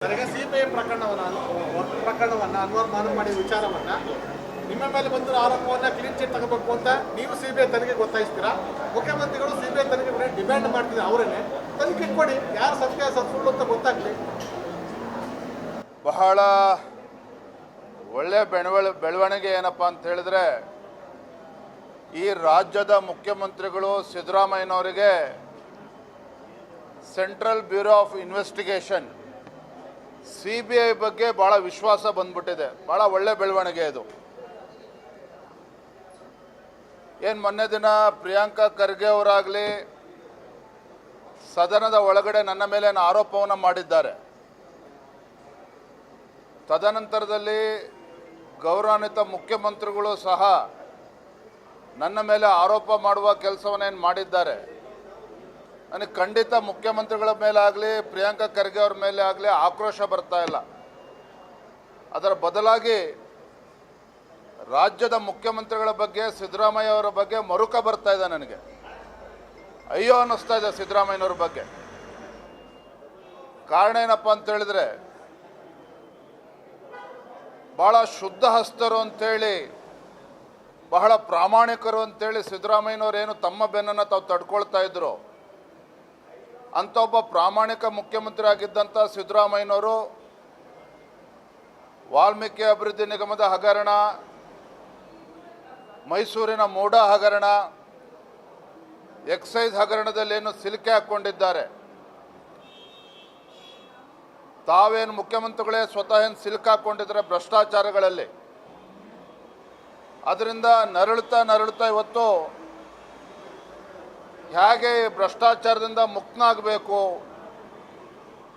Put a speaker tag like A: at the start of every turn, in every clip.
A: ನನಗೆ ಸಿಬಿಐ ಪ್ರಕರಣವನ್ನು ಅನುಮಾನ ಮಾಡಿ ವಿಚಾರವನ್ನು ನಿಮ್ಮ ಮೇಲೆ ಬಂದಿರೋ ಆರೋಪವನ್ನು ಕ್ಲೀನ್ ಚಿಟ್ ತಗೋಬೇಕು ಅಂತ ನೀವು ಸಿಬಿಐ ತನಿಖೆಗೆ ಒತ್ತಾಯಿಸ್ತೀರಾ? ಮುಖ್ಯಮಂತ್ರಿಗಳು ಸಿಬಿಐ ತನಿಖೆ ಡಿಮ್ಯಾಂಡ್ ಮಾಡ್ತಿದ್ದಾರೆ, ಅವರೇನೆ ತನಿಖೆ ಕೊಡಿ, ಯಾರು ಸತ್ಯ ಸುಳ್ಳು ಅಂತ ಗೊತ್ತಾಗಲಿ.
B: ಬಹಳ ಒಳ್ಳೆ ಬೆಳವಣಿಗೆ ಏನಪ್ಪ ಅಂತ ಹೇಳಿದ್ರೆ, ಈ ರಾಜ್ಯದ ಮುಖ್ಯಮಂತ್ರಿಗಳು ಸಿದ್ದರಾಮಯ್ಯನವರಿಗೆ central bureau of investigation CBI ಬಗ್ಗೆ ಬಹಳ ವಿಶ್ವಾಸ ಬಂದ್ಬಿಟ್ಟಿದೆ. ಬಹಳ ಒಳ್ಳೆ ಬೆಳವಣಿಗೆ ಇದು. ಏನು ಮೊನ್ನೆ ದಿನ ಪ್ರಿಯಾಂಕಾ ಖರ್ಗೆ ಅವರಾಗಲಿ ಸದನದ ಒಳಗಡೆ ನನ್ನ ಮೇಲೆ ಆರೋಪವನ್ನು ಮಾಡಿದ್ದಾರೆ. ತದನಂತರದಲ್ಲಿ ಗೌರವಾನ್ವಿತ ಮುಖ್ಯಮಂತ್ರಿಗಳು ಸಹ ನನ್ನ ಮೇಲೆ ಆರೋಪ ಮಾಡುವ ಕೆಲಸವನ್ನೇನು ಮಾಡಿದ್ದಾರೆ. ನನಗೆ ಖಂಡಿತ ಮುಖ್ಯಮಂತ್ರಿಗಳ ಮೇಲೆ ಆಗಲಿ ಪ್ರಿಯಾಂಕಾ ಖರ್ಗೆ ಅವ್ರ ಮೇಲೆ ಆಗಲಿ ಆಕ್ರೋಶ ಬರ್ತಾ ಇಲ್ಲ. ಅದರ ಬದಲಾಗಿ ರಾಜ್ಯದ ಮುಖ್ಯಮಂತ್ರಿಗಳ ಬಗ್ಗೆ, ಸಿದ್ದರಾಮಯ್ಯ ಅವರ ಬಗ್ಗೆ ಮರುಕ ಬರ್ತಾ ಇದೆ. ನನಗೆ ಅಯ್ಯೋ ಅನ್ನಿಸ್ತಾ ಇದೆ ಸಿದ್ದರಾಮಯ್ಯನವ್ರ ಬಗ್ಗೆ. ಕಾರಣ ಏನಪ್ಪ ಅಂತ ಹೇಳಿದ್ರೆ, ಬಹಳ ಶುದ್ಧ ಹಸ್ತರು ಅಂತೇಳಿ, ಬಹಳ ಪ್ರಾಮಾಣಿಕರು ಅಂತೇಳಿ ಸಿದ್ದರಾಮಯ್ಯನವ್ರು ಏನು ತಮ್ಮ ಬೆನ್ನನ್ನು ತಾವು ತಡ್ಕೊಳ್ತಾ ಇದ್ರು, ಅಂತ ಒಬ್ಬ ಪ್ರಾಮಾಣಿಕ ಮುಖ್ಯಮಂತ್ರಿ ಆಗಿದ್ದಂಥ ಸಿದ್ದರಾಮಯ್ಯನವರು ವಾಲ್ಮೀಕಿ ಅಭಿವೃದ್ಧಿ ನಿಗಮದ ಹಗರಣ, ಮೈಸೂರಿನ ಮೋಡಾ ಹಗರಣ, ಎಕ್ಸೈಸ್ ಹಗರಣದಲ್ಲಿ ಏನು ಸಿಲುಕಿ ಹಾಕ್ಕೊಂಡಿದ್ದಾರೆ. ತಾವೇನು ಮುಖ್ಯಮಂತ್ರಿಗಳೇ ಸ್ವತಃ ಏನು ಸಿಲುಕಾಕೊಂಡಿದ್ದಾರೆ ಭ್ರಷ್ಟಾಚಾರಗಳಲ್ಲಿ. ಅದರಿಂದ ನರಳುತ್ತಾ ಇವತ್ತು ಹೇಗೆ ಭ್ರಷ್ಟಾಚಾರದಿಂದ ಮುಕ್ತನಾಗಬೇಕು,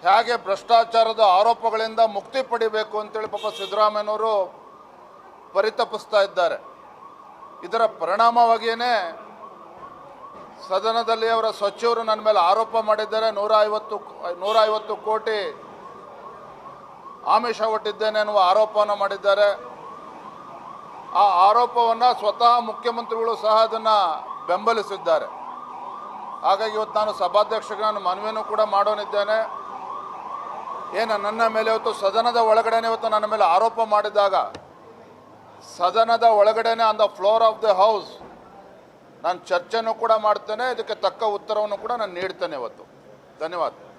B: ಹೇಗೆ ಭ್ರಷ್ಟಾಚಾರದ ಆರೋಪಗಳಿಂದ ಮುಕ್ತಿ ಪಡಿಬೇಕು ಅಂತೇಳಿ ಪಾಪ ಸಿದ್ದರಾಮಯ್ಯನವರು ಪರಿತಪಿಸ್ತಾ ಇದ್ದಾರೆ. ಇದರ ಪರಿಣಾಮವಾಗಿಯೇ ಸದನದಲ್ಲಿ ಅವರ ಸಚಿವರು ನನ್ನ ಮೇಲೆ ಆರೋಪ ಮಾಡಿದ್ದಾರೆ. 150 ಕೋಟಿ ಆಮಿಷ ಒಡ್ಡಿದ್ದೇನೆ ಅನ್ನುವ ಆರೋಪವನ್ನು ಮಾಡಿದ್ದಾರೆ. ಆ ಆರೋಪವನ್ನು ಸ್ವತಃ ಮುಖ್ಯಮಂತ್ರಿಗಳು ಸಹ ಅದನ್ನು ಬೆಂಬಲಿಸಿದ್ದಾರೆ. ಹಾಗಾಗಿ ಇವತ್ತು ನಾನು ಸಭಾಧ್ಯಕ್ಷರಿಗೆ ನಾನು ಮನವಿಯನ್ನು ಕೂಡ ಮಾಡೋನಿದ್ದೇನೆ. ಏನು ನನ್ನ ಮೇಲೆ ಇವತ್ತು ಸದನದ ಒಳಗಡೆನೆ ಇವತ್ತು ನನ್ನ ಮೇಲೆ ಆರೋಪ ಮಾಡಿದಾಗ, ಸದನದ ಒಳಗಡೆನೆ on the floor of the house ನಾನು ಚರ್ಚೆನೂ ಕೂಡ ಮಾಡ್ತೇನೆ, ಇದಕ್ಕೆ ತಕ್ಕ ಉತ್ತರವನ್ನು ಕೂಡ ನಾನು ನೀಡ್ತೇನೆ ಇವತ್ತು. ಧನ್ಯವಾದ.